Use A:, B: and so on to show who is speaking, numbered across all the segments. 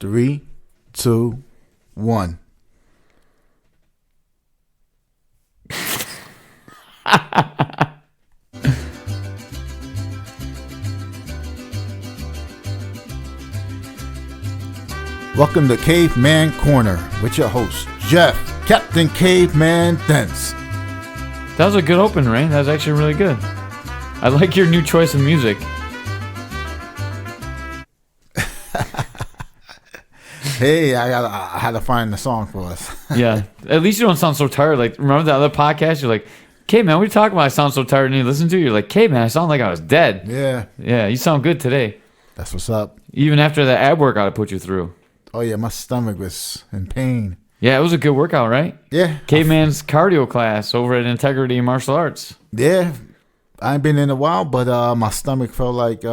A: 3, 2, 1. Welcome to Caveman Corner with your host, Jeff, Captain Caveman Dents.
B: That was a good open, Ray. That was actually really good. I like your new choice of music.
A: Hey, I had to find the song for us.
B: Yeah. At least you don't sound so tired. Like, remember the other podcast? You're like, okay, man, what are you talking about? I sound so tired. And you listen to it, you're like, okay, man, I sound like I was dead.
A: Yeah.
B: Yeah, you sound good today.
A: That's what's up.
B: Even after the ab workout I put you through.
A: Oh, yeah, my stomach was in pain.
B: Yeah, it was a good workout, right?
A: Yeah.
B: Caveman's cardio class over at Integrity Martial Arts.
A: Yeah. I ain't been in a while, but my stomach felt like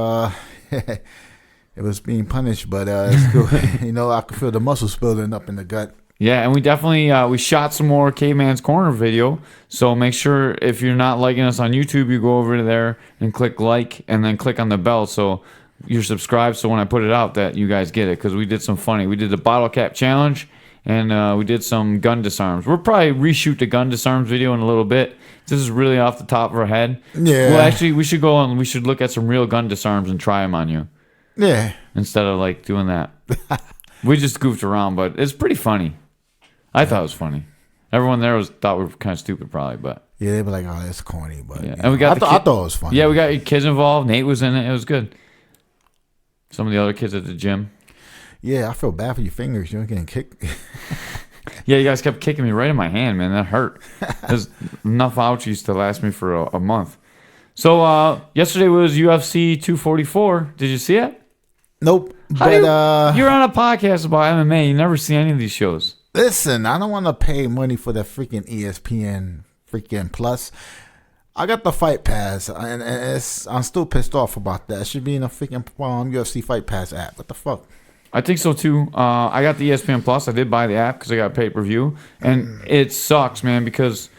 A: it was being punished. But it's good. You know, I could feel the muscles building up in the gut.
B: Yeah, and we definitely we shot some more Caveman's Corner video. So make sure if you're not liking us on YouTube, you go over there and click like and then click on the bell so you're subscribed. So when I put it out, that you guys get it, because we did some funny. We did the bottle cap challenge and we did some gun disarms. We'll probably reshoot the gun disarms video in a little bit. This is really off the top of our head.
A: Yeah.
B: Well, actually, we should go and we should look at some real gun disarms and try them on you.
A: Yeah.
B: Instead of like doing that. We just goofed around, but it's pretty funny. I thought it was funny. Everyone there thought we were kind of stupid, probably, but
A: Yeah, they were like, "Oh, that's corny," but
B: yeah. And we got
A: I thought it was funny.
B: Yeah, we got kids involved. Nate was in it. It was good. Some of the other kids at the gym.
A: Yeah, I feel bad for your fingers. You're getting kicked.
B: Yeah, you guys kept kicking me right in my hand, man. That hurt. There's enough ouchies to last me for a month. So yesterday was UFC 244. Did you see it?
A: Nope.
B: You're on a podcast about MMA. You never see any of these shows.
A: Listen, I don't want to pay money for the freaking ESPN freaking Plus. I got the Fight Pass, and I'm still pissed off about that. It should be in a freaking UFC Fight Pass app. What the fuck?
B: I think so too. I got the ESPN Plus. I did buy the app because I got pay-per-view, and it sucks, man, because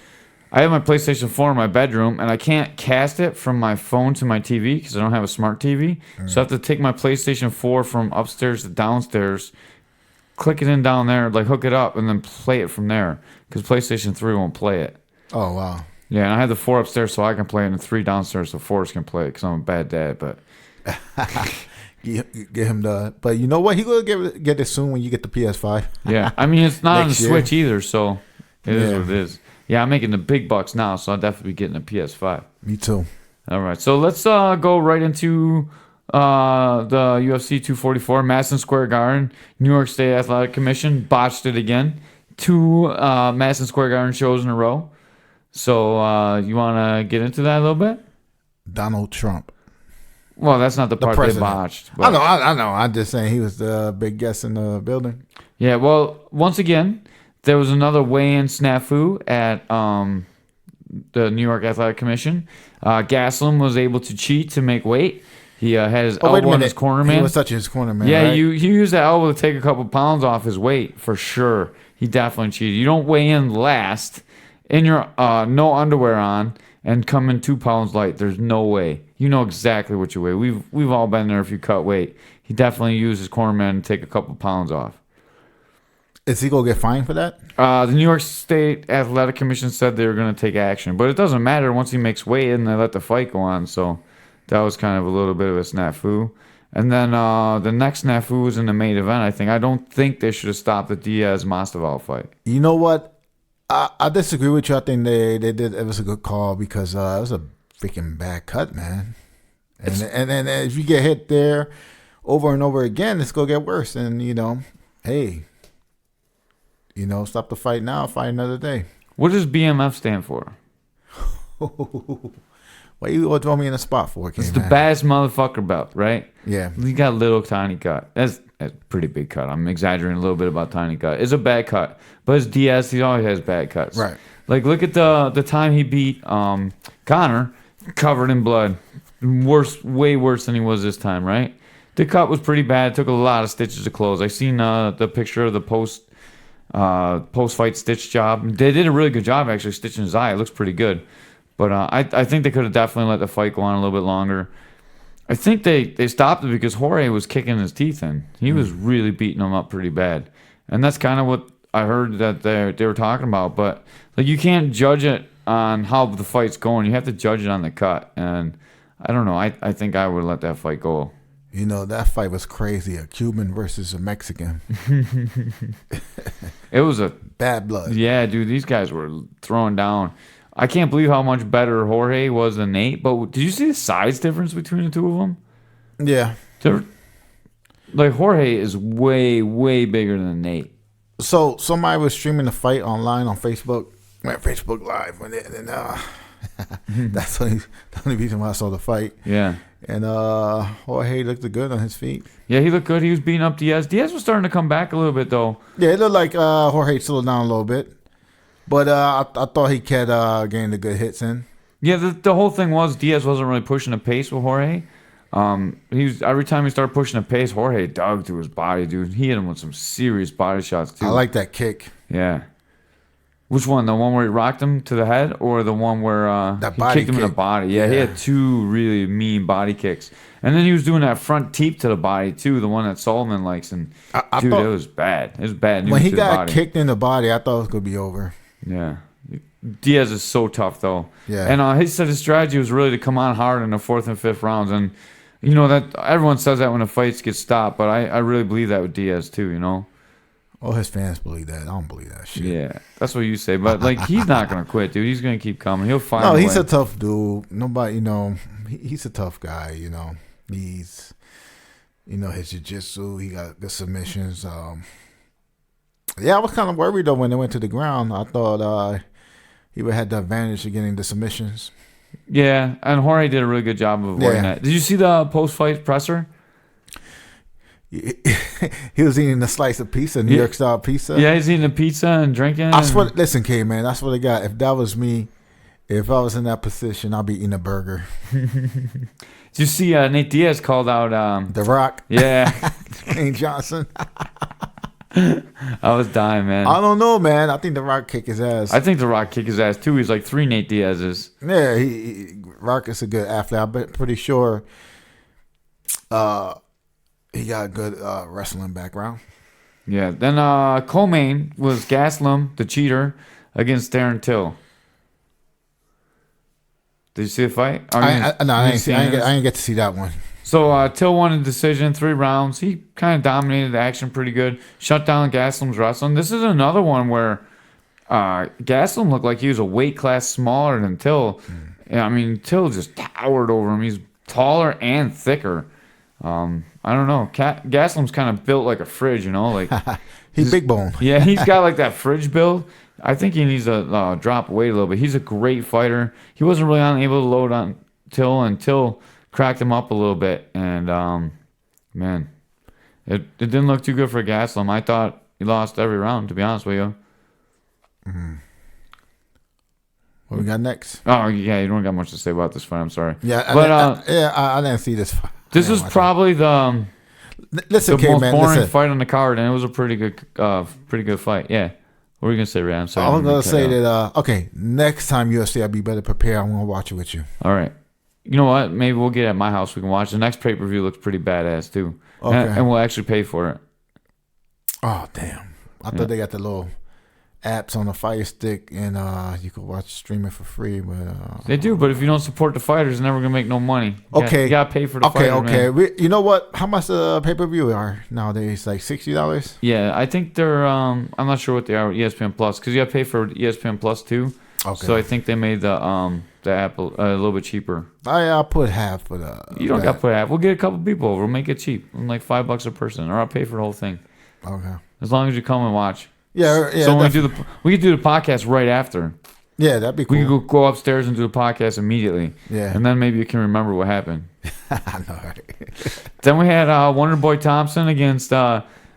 B: I have my PlayStation 4 in my bedroom, and I can't cast it from my phone to my TV because I don't have a smart TV. So I have to take my PlayStation 4 from upstairs to downstairs, click it in down there, like hook it up, and then play it from there because PlayStation 3 won't play it.
A: Oh, wow.
B: Yeah, and I have the 4 upstairs so I can play it, and the 3 downstairs so 4s can play it because I'm a bad dad, but...
A: Get him the... But you know what? He gonna get it soon when you get the PS5.
B: Yeah, I mean, it's not on the
A: Next year.
B: Switch either, so it is what it is. Yeah, I'm making the big bucks now, so I'll definitely be getting a PS5.
A: Me too.
B: All right, so let's go right into the UFC 244, Madison Square Garden. New York State Athletic Commission botched it again. 2 Madison Square Garden shows in a row. So you want to get into that a little bit?
A: Donald Trump.
B: Well, that's not the part they botched. But.
A: I know. I'm just saying he was the big guest in the building.
B: Yeah, well, once again, there was another weigh-in snafu at the New York Athletic Commission. Gaslam was able to cheat to make weight. He had his elbow on his corner man.
A: He was touching his corner man.
B: Yeah,
A: right?
B: he used that elbow to take a couple pounds off his weight for sure. He definitely cheated. You don't weigh in last in your no underwear on and come in 2 pounds light. There's no way. You know exactly what you weigh. We've all been there if you cut weight. He definitely used his corner man to take a couple pounds off.
A: Is he gonna get fined for that?
B: The New York State Athletic Commission said they were going to take action, but it doesn't matter once he makes weight and they let the fight go on. So that was kind of a little bit of a snafu. And then the next snafu was in the main event. I don't think they should have stopped the Diaz-Mastoval fight.
A: You know what? I disagree with you. I think they did. It was a good call because it was a freaking bad cut, man. And if you get hit there over and over again, it's gonna get worse. And hey. Stop the fight now, fight another day.
B: What does BMF stand for?
A: Why you throw me in a spot for?
B: It's the baddest motherfucker belt, right?
A: Yeah.
B: He got a little tiny cut. That's a pretty big cut. I'm exaggerating a little bit about tiny cut. It's a bad cut. But it's Diaz, he always has bad cuts.
A: Right.
B: Like, look at the time he beat Connor, covered in blood. Way worse than he was this time, right? The cut was pretty bad. It took a lot of stitches to close. I seen the picture of the post-fight stitch job. They did a really good job, actually, stitching his eye. It looks pretty good. But I think they could have definitely let the fight go on a little bit longer. I think they stopped it because Jorge was kicking his teeth in. He was really beating him up pretty bad, and that's kind of what I heard that they were talking about. But like, you can't judge it on how the fight's going. You have to judge it on the cut. And I don't know. I think I would let that fight go.
A: You know, that fight was crazy. A Cuban versus a Mexican.
B: It was a
A: bad blood.
B: Yeah, dude. These guys were throwing down. I can't believe how much better Jorge was than Nate. But did you see the size difference between the two of them?
A: Yeah.
B: Like, Jorge is way, way bigger than Nate.
A: So somebody was streaming the fight online on Facebook. Went Facebook Live, and that's the only reason why I saw the fight.
B: Yeah.
A: And Jorge looked good on his feet.
B: Yeah, he looked good. He was beating up Diaz. Diaz was starting to come back a little bit, though.
A: Yeah, it looked like Jorge slowed down a little bit. But I thought he kept getting the good hits in.
B: Yeah, the whole thing was Diaz wasn't really pushing the pace with Jorge. He was, every time he started pushing the pace, Jorge dug through his body, dude. He hit him with some serious body shots, too.
A: I like that kick.
B: Yeah. Which one? The one where he rocked him to the head, or the one where he kicked him in the body? Yeah, he had two really mean body kicks. And then he was doing that front teep to the body, too, the one that Solomon likes. And, dude, it was bad. It was bad news.
A: When he
B: to
A: got
B: the body.
A: kicked in the body, I thought it was going to be over.
B: Yeah. Diaz is so tough, though.
A: Yeah.
B: And he said his strategy was really to come on hard in the fourth and fifth rounds. And, you know, that everyone says that when the fights get stopped, but I really believe that with Diaz, too, you know?
A: Oh, his fans believe that. I don't believe that shit.
B: Yeah, that's what you say. But, like, he's not going to quit, dude. He's going to keep coming. He'll find a way.
A: No, he's a tough dude. Nobody, you know, he's a tough guy, you know. He's, you know, his jiu-jitsu. He got good submissions. Yeah, I was kind of worried, though, when they went to the ground. I thought he would have the advantage of getting the submissions.
B: Yeah, and Jorge did a really good job of avoiding that. Did you see the post-fight presser?
A: He was eating a slice of pizza, New York style pizza.
B: Yeah, he's eating a pizza and drinking.
A: Listen, Caveman, that's what I got. If that was me, if I was in that position, I'd be eating a burger.
B: Did you see Nate Diaz called out
A: The Rock?
B: Yeah.
A: Dwayne Johnson.
B: I was dying, man.
A: I don't know, man. I think The Rock kicked his ass.
B: I think The Rock kicked his ass, too. He's like 3 Nate Diaz's.
A: Yeah, Rock is a good athlete. I'm pretty sure he got a good wrestling background.
B: Yeah. Then co-main was Gaslam, the cheater, against Darren Till. Did you see the fight?
A: I didn't get to see that one.
B: So Till won a decision, 3 rounds. He kind of dominated the action pretty good. Shut down Gaslam's wrestling. This is another one where Gaslam looked like he was a weight class smaller than Till. Yeah, I mean, Till just towered over him. He's taller and thicker. I don't know. Gaslam's kind of built like a fridge, you know, like
A: he's big bone.
B: Yeah, he's got like that fridge build. I think he needs to drop weight a little bit. He's a great fighter. He wasn't really able to load on Till, and Till cracked him up a little bit. And man, it didn't look too good for Gaslam. I thought he lost every round, to be honest with you.
A: Mm-hmm. What we got next?
B: Oh yeah, you don't got much to say about this fight. I'm sorry.
A: Yeah,
B: but
A: I didn't see this fight.
B: This was probably the most boring fight on the card, and it was a pretty good fight. Yeah. What were you gonna say, Ray? I'm sorry.
A: I was gonna say that. Okay, next time UFC, I'll be better prepared. I'm gonna watch it with you.
B: All right. You know what? Maybe we'll get it at my house. We can watch the next pay per view. Looks pretty badass too. Okay. And we'll actually pay for it.
A: Oh damn! I thought they got the little apps on the Fire Stick, and you could watch streaming for free. But
B: they do. But if you don't support the fighters, they're never gonna make no money. You gotta pay for the fighter.
A: Okay. You know what? How much the pay per view are nowadays? Like $60.
B: Yeah, I think they're. I'm not sure what they are with ESPN Plus, because you gotta pay for ESPN Plus too. Okay. So I think they made the app a little bit cheaper.
A: I'll put half for the.
B: You don't got to put half. We'll get a couple people over. We'll make it cheap, like $5 a person, or I'll pay for the whole thing.
A: Okay.
B: As long as you come and watch.
A: Yeah.
B: So when we could do the podcast right after.
A: Yeah, that'd be cool.
B: We could go upstairs and do the podcast immediately.
A: Yeah.
B: And then maybe you can remember what happened.
A: I know, right?
B: Then we had Wonder Boy Thompson against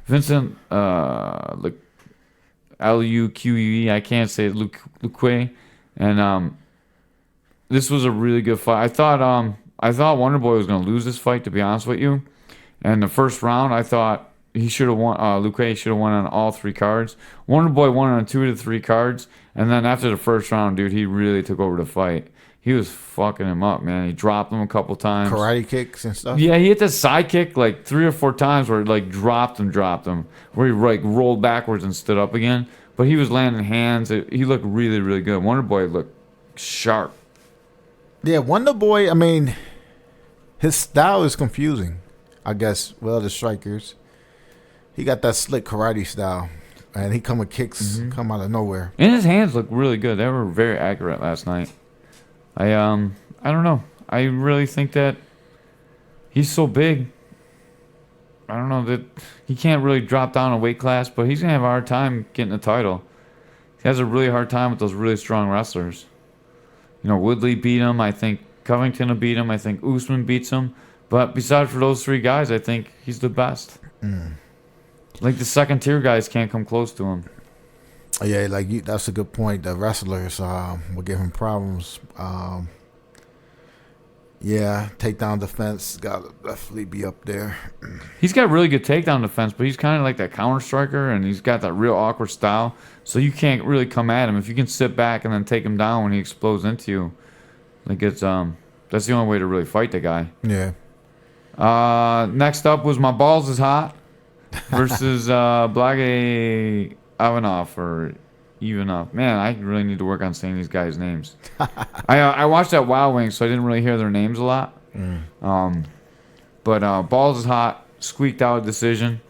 B: Vincent Luque. I can't say it, Luque. And this was a really good fight. I thought Wonder Boy was going to lose this fight, to be honest with you. And the first round, I thought he should have won. Luque should have won on all 3 cards. Wonder Boy won on 2 of the 3 cards. And then after the first round, dude, he really took over the fight. he was fucking him up, man. He dropped him a couple times.
A: Karate kicks and stuff.
B: Yeah, he hit the side kick like 3 or 4 times where it like dropped him, where he like rolled backwards and stood up again. But he was landing hands. He looked really, really good. Wonder Boy looked sharp.
A: Yeah, Wonder Boy, I mean, his style is confusing, I guess, with other strikers. He got that slick karate style, and he come with kicks come out of nowhere.
B: And his hands look really good. They were very accurate last night. I don't know. I really think that he's so big. I don't know that he can't really drop down a weight class, but he's gonna have a hard time getting the title. He has a really hard time with those really strong wrestlers. You know, Woodley beat him. I think Covington will beat him. I think Usman beats him. But besides for those 3 guys, I think he's the best. Like the second tier guys can't come close to him.
A: Yeah, that's a good point. The wrestlers will give him problems. Yeah, takedown defense got to definitely be up there.
B: He's got really good takedown defense, but he's kind of like that counter striker, and he's got that real awkward style. So you can't really come at him. If you can sit back and then take him down when he explodes into you, like it's that's the only way to really fight the guy.
A: Yeah.
B: Next up was My Balls Is Hot versus Blage Ivanov or Ivanov. Man, I really need to work on saying these guys' names. I watched that Wild Wings, so I didn't really hear their names a lot. But Balls Is Hot squeaked out a decision.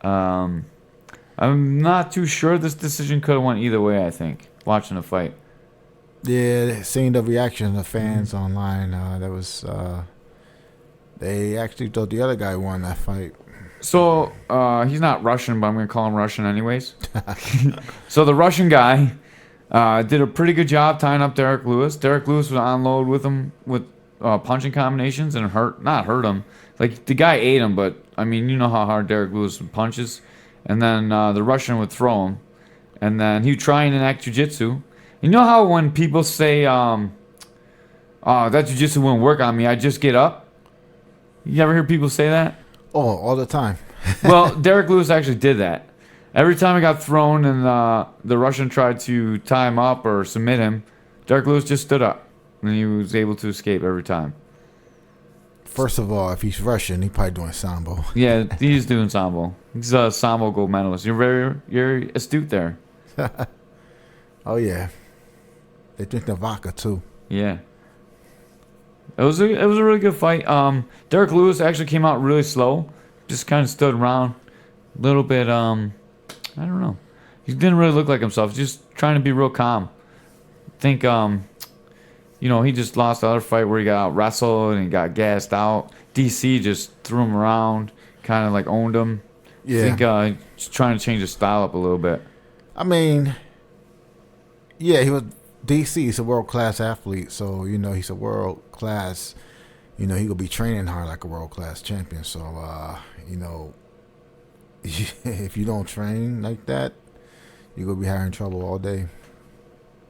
B: I'm not too sure this decision could have went either way, I think, watching the fight.
A: Yeah, seeing the reaction of the fans online, that was they actually thought the other guy won that fight.
B: So he's not Russian, but I'm going to call him Russian anyways. So the Russian guy did a pretty good job tying up Derek Lewis. Derek Lewis was on load with him with punching combinations and not hurt him. Like the guy ate him, but I mean, you know how hard Derek Lewis punches. And then the Russian would throw him. And then he would try and enact jiu-jitsu. You know how when people say, that jiu-jitsu wouldn't work on me, I just get up? You ever hear people say that?
A: Oh, all the time.
B: Well, Derek Lewis actually did that. Every time he got thrown and the Russian tried to tie him up or submit him, Derek Lewis just stood up. And he was able to escape every time.
A: First of all, if he's Russian, he's probably doing Sambo.
B: Yeah, he's doing Sambo. He's a Sambo gold medalist. You're astute there.
A: Oh, yeah. They drink the vodka, too.
B: Yeah. It was a really good fight. Derek Lewis actually came out really slow. Just kind of stood around. A little bit, I don't know. He didn't really look like himself. Just trying to be real calm. I think, he just lost the other fight where he got out wrestled and he got gassed out. DC just threw him around, kind of like owned him.
A: Yeah.
B: I think he's trying to change his style up a little bit.
A: I mean, yeah, he was DC. He's a world-class athlete, so, he's a world-class, he will be training hard like a world-class champion. So, if you don't train like that, you're going to be having trouble all day.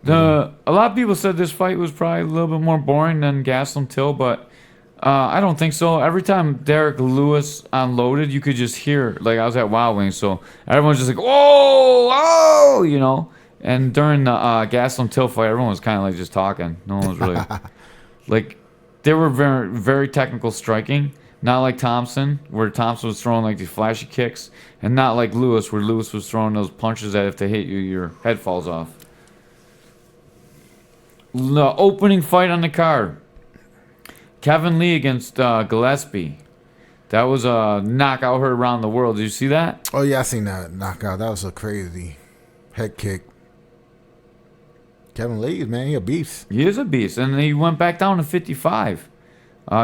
B: A lot of people said this fight was probably a little bit more boring than Gastelum Till, but I don't think so. Every time Derek Lewis unloaded, you could just hear, like I was at Wild Wings, so everyone's just like, whoa, And during the Gastelum Till fight, everyone was kind of like just talking. No one was really, like, they were very, very technical striking. Not like Thompson, where Thompson was throwing like these flashy kicks, and not like Lewis, where Lewis was throwing those punches that if they hit you, your head falls off. The opening fight on the card. Kevin Lee against Gillespie. That was a knockout heard around the world. Did you see that?
A: Oh, yeah, I seen that knockout. That was a crazy head kick. Kevin Lee, man, he a beast.
B: He is a beast. And he went back down to 55.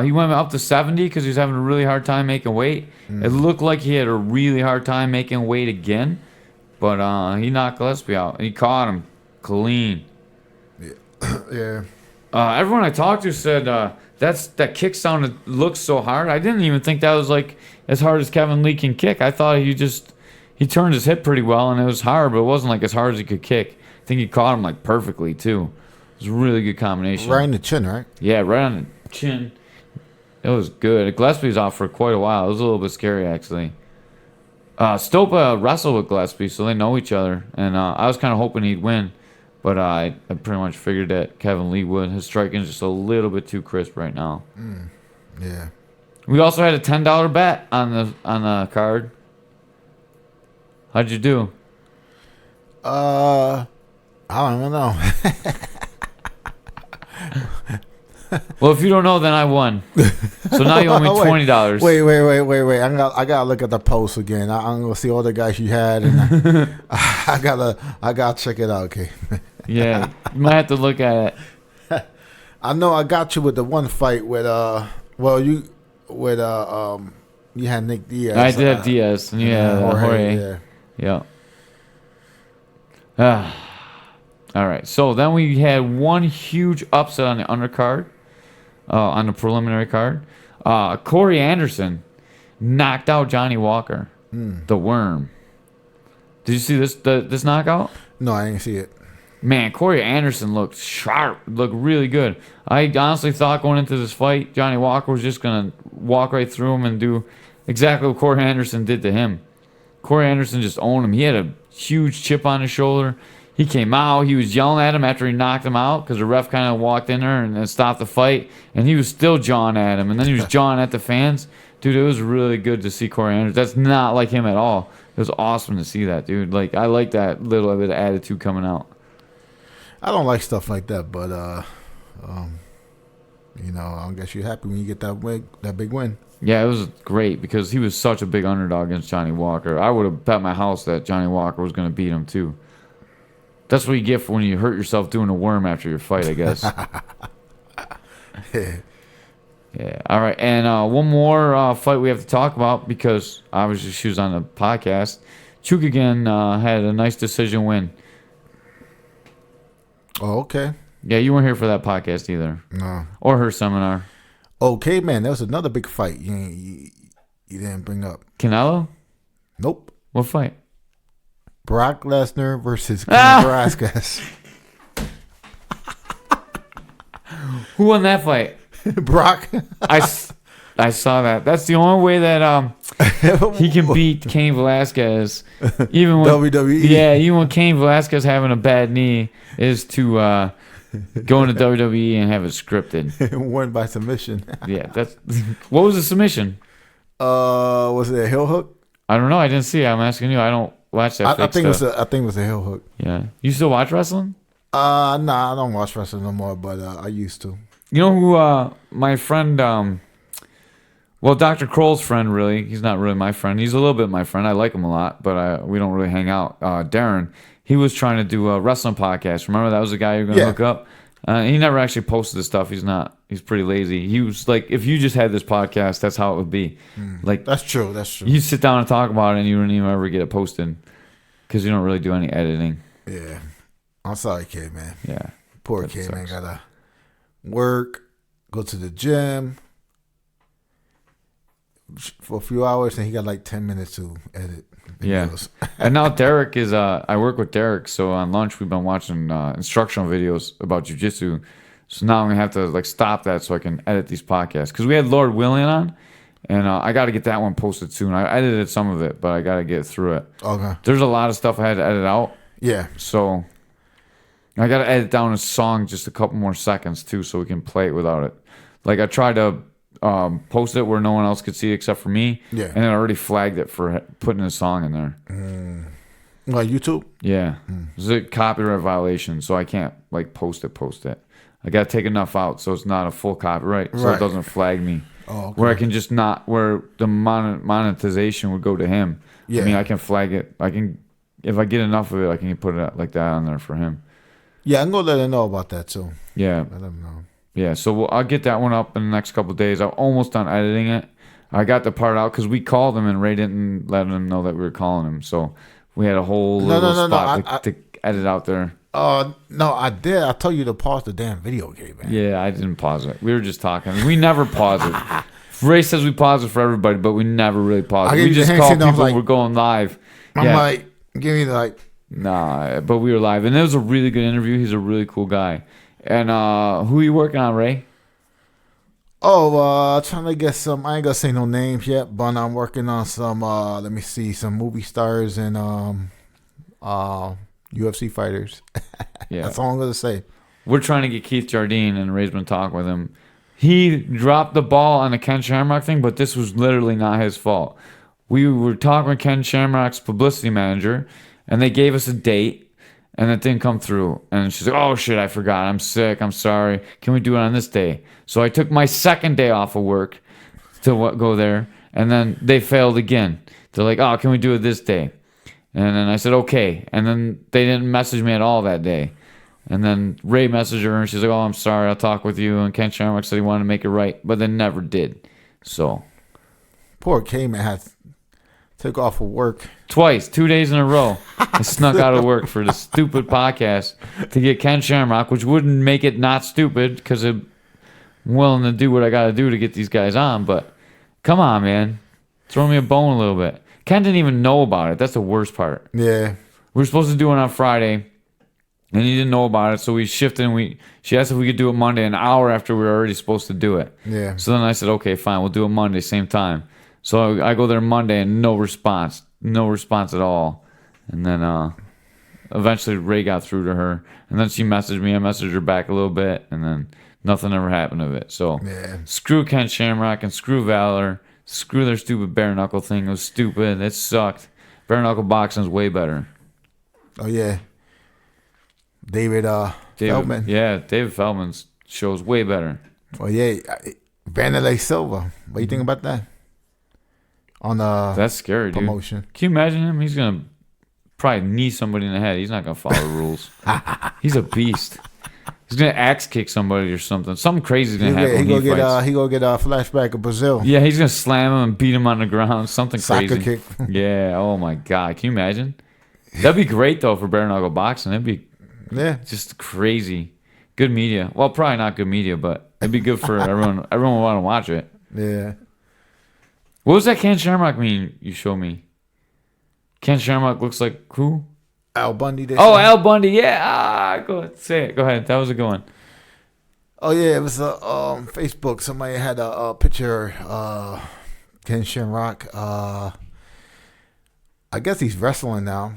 B: He went up to 70 because he was having a really hard time making weight. It looked like he had a really hard time making weight again. But he knocked Gillespie out. He caught him clean.
A: Yeah.
B: Everyone I talked to said that kick looked so hard. I didn't even think that was like as hard as Kevin Lee can kick. I thought he turned his hip pretty well and it was hard, but it wasn't like as hard as he could kick. I think he caught him like perfectly too. It was a really good combination.
A: Right in the chin, right?
B: Yeah, right on the chin. It was good. Gillespie was out for quite a while. It was a little bit scary actually. Stopa wrestled with Gillespie, so they know each other, and I was kind of hoping he'd win. But I pretty much figured that Kevin Lee would. His striking is just a little bit too crisp right now.
A: Yeah.
B: We also had a $10 bet on the card. How'd you do?
A: I don't even know.
B: Well, if you don't know, then I won. So now you owe me $20.
A: Wait. I gotta look at the post again. I'm gonna see all the guys you had, and I gotta check it out. Okay.
B: Yeah, you might have to look at it.
A: I know I got you with the one fight with you had Nick Diaz.
B: I did have Diaz, and you had Jorge. Yeah. All right. So then we had one huge upset on the undercard, on the preliminary card. Corey Anderson knocked out Johnny Walker, the Worm. Did you see this knockout?
A: No, I didn't see it.
B: Man, Corey Anderson looked sharp, looked really good. I honestly thought going into this fight, Johnny Walker was just going to walk right through him and do exactly what Corey Anderson did to him. Corey Anderson just owned him. He had a huge chip on his shoulder. He came out. He was yelling at him after he knocked him out because the ref kind of walked in there and stopped the fight. And he was still jawing at him. And then he was jawing at the fans. Dude, it was really good to see Corey Anderson. That's not like him at all. It was awesome to see that, dude. Like, I like that little bit of attitude coming out.
A: I don't like stuff like that, but I guess you're happy when you get that big win.
B: Yeah, it was great because he was such a big underdog against Johnny Walker. I would have bet my house that Johnny Walker was going to beat him too. That's what you get for when you hurt yourself doing a worm after your fight, I guess. Yeah. All right, and one more fight we have to talk about because obviously she was on the podcast. Chukagan had a nice decision win.
A: Oh, okay.
B: Yeah, you weren't here for that podcast either.
A: No.
B: Or her seminar.
A: Okay, man, that was another big fight you didn't bring up.
B: Canelo?
A: Nope.
B: What fight?
A: Brock Lesnar versus Cain Velasquez.
B: Who won that fight?
A: Brock.
B: I saw that. That's the only way that he can beat Cain Velasquez. Even when
A: WWE.
B: Yeah, even when Cain Velasquez having a bad knee is to go into WWE and have it scripted.
A: Won by submission.
B: Yeah, what was the submission?
A: Was it a heel hook?
B: I don't know. I didn't see it. I'm asking you. I don't watch that.
A: I think it was a heel hook.
B: Yeah. You still watch wrestling?
A: Nah, I don't watch wrestling no more, but I used to.
B: You know who my friend, Dr. Kroll's friend, really, he's not really my friend. He's a little bit my friend. I like him a lot, but we don't really hang out. Darren, he was trying to do a wrestling podcast. Remember that was the guy you were going to hook up? He never actually posted the stuff. He's pretty lazy. He was like, if you just had this podcast, that's how it would be. Like
A: That's true.
B: You sit down and talk about it and you wouldn't even ever get it posted because you don't really do any editing.
A: Yeah. I'm sorry, Caveman.
B: Yeah.
A: Poor Caveman gotta work, go to the gym for a few hours, and he got like 10 minutes to edit videos.
B: Yeah. And now Derek is, I work with Derek, so on lunch we've been watching instructional videos about jiu-jitsu. So now I'm going to have to like stop that so I can edit these podcasts. Because we had Lord William on, and I got to get that one posted soon. I edited some of it, but I got to get through it.
A: Okay.
B: There's a lot of stuff I had to edit out.
A: Yeah.
B: So I got to edit down a song just a couple more seconds too so we can play it without it. Like I tried to post it where no one else could see it except for me.
A: Yeah.
B: And it already flagged it for putting a song in there.
A: Like YouTube?
B: Yeah. It's a copyright violation, so I can't like post it. I got to take enough out so it's not a full copyright, so it doesn't flag me.
A: Oh, okay.
B: Where I can just not, where the monetization would go to him.
A: Yeah.
B: I mean, I can flag it. If I get enough of it, I can put it like that on there for him.
A: Yeah, I'm going to let him know about that too.
B: Yeah.
A: Let him know.
B: Yeah, so I'll get that one up in the next couple of days. I'm almost done editing it. I got the part out because we called him and Ray didn't let him know that we were calling him. So we had a whole little spot to edit out there.
A: No, I did. I told you to pause the damn video game, man.
B: Yeah, I didn't pause it. We were just talking. We never pause it. Ray says we pause it for everybody, but we never really pause it. We just call people like, we're going live.
A: I'm like, give me like.
B: Nah, but we were live. And it was a really good interview. He's a really cool guy. And who are you working on, Ray?
A: Trying to get some. I ain't gonna say no names yet, but I'm working on some. Let me see, some movie stars and UFC fighters.
B: Yeah.
A: That's all I'm gonna say.
B: We're trying to get Keith Jardine, and Ray's been talking with him. He dropped the ball on the Ken Shamrock thing, but this was literally not his fault. We were talking with Ken Shamrock's publicity manager, and they gave us a date, and it didn't come through. And she's like, oh, shit, I forgot. I'm sick. I'm sorry. Can we do it on this day? So I took my second day off of work to go there, and then they failed again. They're like, oh, can we do it this day? And then I said, okay. And then they didn't message me at all that day. And then Ray messaged her, and she's like, oh, I'm sorry, I'll talk with you. And Ken Shamrock said he wanted to make it right, but they never did. So.
A: Poor Caveman had took off of work.
B: Twice, 2 days in a row. I snuck out of work for the stupid podcast to get Ken Shamrock, which wouldn't make it not stupid because I'm willing to do what I got to do to get these guys on. But come on, man. Throw me a bone a little bit. Ken didn't even know about it. That's the worst part.
A: Yeah.
B: We were supposed to do it on Friday. And he didn't know about it, so we shifted, and she asked if we could do it Monday, an hour after we were already supposed to do it.
A: Yeah.
B: So then I said, okay, fine, we'll do it Monday, same time. So I go there Monday, and no response at all. And then eventually Ray got through to her, and then she messaged me. I messaged her back a little bit, and then nothing ever happened of it. So Screw Ken Shamrock and screw Valor. Screw their stupid bare knuckle thing. It was stupid. It sucked. Bare knuckle boxing is way better.
A: Oh yeah. David Feldman.
B: Yeah, David Feldman's show is way better.
A: Oh yeah, Vanderlei Silva. What do you think about that? On the
B: that's scary,
A: promotion.
B: Dude. Can you imagine him? He's gonna probably knee somebody in the head. He's not gonna follow the rules. He's a beast. He's gonna axe kick somebody or something. Something crazy's gonna happen. He
A: gonna get a flashback of Brazil.
B: Yeah, he's gonna slam him and beat him on the ground. Something crazy.
A: Soccer kick.
B: Yeah. Oh my God. Can you imagine? That'd be great though for bare knuckle boxing. That'd be.
A: Yeah,
B: just crazy. Good media. Well, probably not good media, but it'd be good for everyone. Everyone would want to watch it.
A: Yeah.
B: What was that Ken Shamrock mean you showed me? Ken Shamrock looks like who?
A: Al Bundy.
B: Al Bundy. Yeah. Go ahead. Say it. Go ahead. That was a good one.
A: Oh yeah, it was Facebook. Somebody had a picture. Ken Shamrock. I guess he's wrestling now.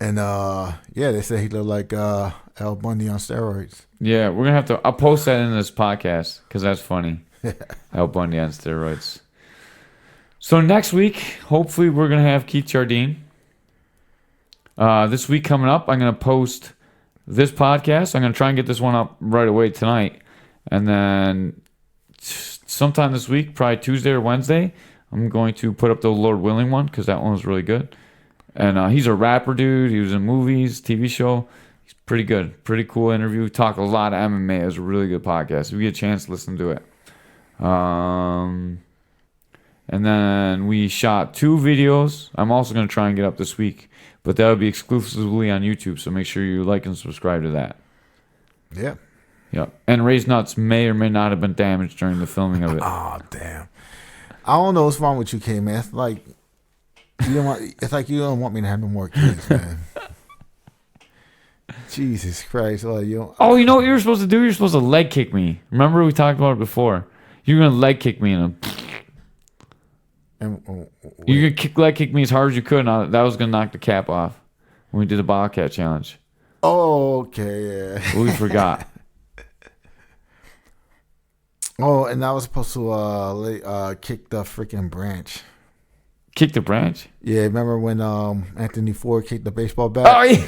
A: And they say he looked like Al Bundy on steroids.
B: Yeah, we're gonna have to. I'll post that in this podcast because that's funny. Al Bundy on steroids. So next week, hopefully, we're gonna have Keith Jardine. This week coming up, I'm gonna post this podcast. I'm gonna try and get this one up right away tonight, and then sometime this week, probably Tuesday or Wednesday, I'm going to put up the Lord Willing one because that one was really good. And he's a rapper, dude. He was in movies, TV show. He's pretty good. Pretty cool interview. Talk a lot of MMA. It was a really good podcast. If you get a chance, listen to it. And then we shot 2 videos. I'm also going to try and get up this week. But that will be exclusively on YouTube. So make sure you like and subscribe to that.
A: Yeah.
B: Yep. And Ray's nuts may or may not have been damaged during the filming of it.
A: Oh, damn. I don't know what's wrong with you, K-Man. It's like... It's like you don't want me to have no more kids, man. Jesus Christ!
B: Oh, you know what you were supposed to do? You're supposed to leg kick me. Remember we talked about it before. You're gonna leg kick me you're gonna leg kick me as hard as you could. And that was gonna knock the cap off when we did the Bobcat challenge.
A: Oh, okay, yeah.
B: We forgot.
A: Oh, and I was supposed to kick the freaking branch.
B: Kick the branch?
A: Yeah, remember when Anthony Ford kicked the baseball bat?
B: Oh, yeah.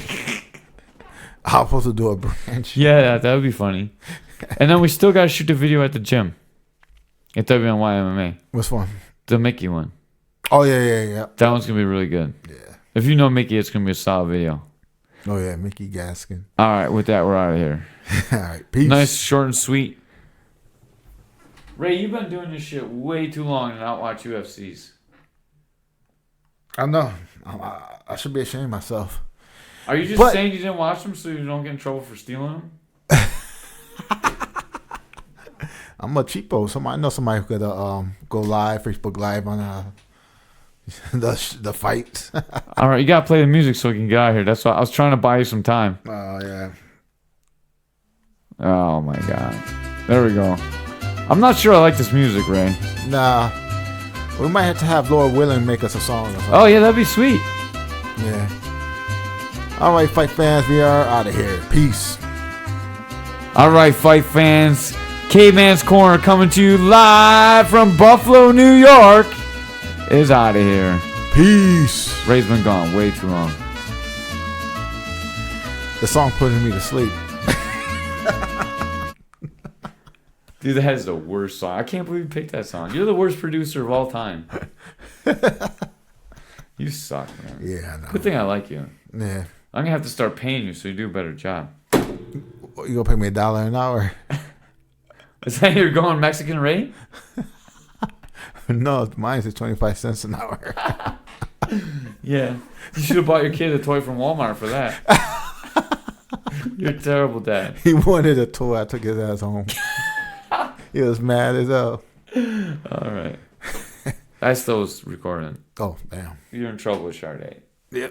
A: I was supposed to do a branch.
B: Yeah, that would be funny. And then we still got to shoot the video at the gym. At WNY MMA.
A: Which one?
B: The Mickey one.
A: Oh, yeah.
B: That one's going to be really good.
A: Yeah.
B: If you know Mickey, it's going to be a solid video.
A: Oh, yeah, Mickey Gaskin.
B: All right, with that, we're out of here.
A: All right, peace.
B: Nice, short, and sweet. Ray, you've been doing this shit way too long and not watch UFCs.
A: I know. I should be ashamed of myself.
B: Are you just saying you didn't watch them so you don't get in trouble for stealing them?
A: I'm a cheapo. I know somebody who could go live, Facebook Live on the fight.
B: All right, you gotta play the music so we can get out of here. That's why I was trying to buy you some time.
A: Oh yeah.
B: Oh my God. There we go. I'm not sure I like this music, Ray.
A: Nah. We might have to have Lord Willing make us a song or something.
B: Oh yeah, that'd be sweet.
A: Yeah. All right, fight fans, we are out of here. Peace.
B: All right, fight fans. Caveman's Corner coming to you live from Buffalo, New York is out of here.
A: Peace.
B: Ray's been gone way too long.
A: The song putting me to sleep.
B: Dude, that is the worst song. I can't believe you picked that song. You're the worst producer of all time. You suck, man.
A: Yeah, I know.
B: Good thing I like you.
A: Yeah.
B: I'm going to have to start paying you so you do a better job.
A: You gonna pay me $1 an hour?
B: Is that your going Mexican rate?
A: No, mine is 25 cents an hour.
B: Yeah. You should have bought your kid a toy from Walmart for that. You're a terrible dad.
A: He wanted a toy. I took his ass home. He was mad as hell.
B: All right. I still was recording.
A: Oh, damn.
B: You're in trouble with Sade.
A: Yeah.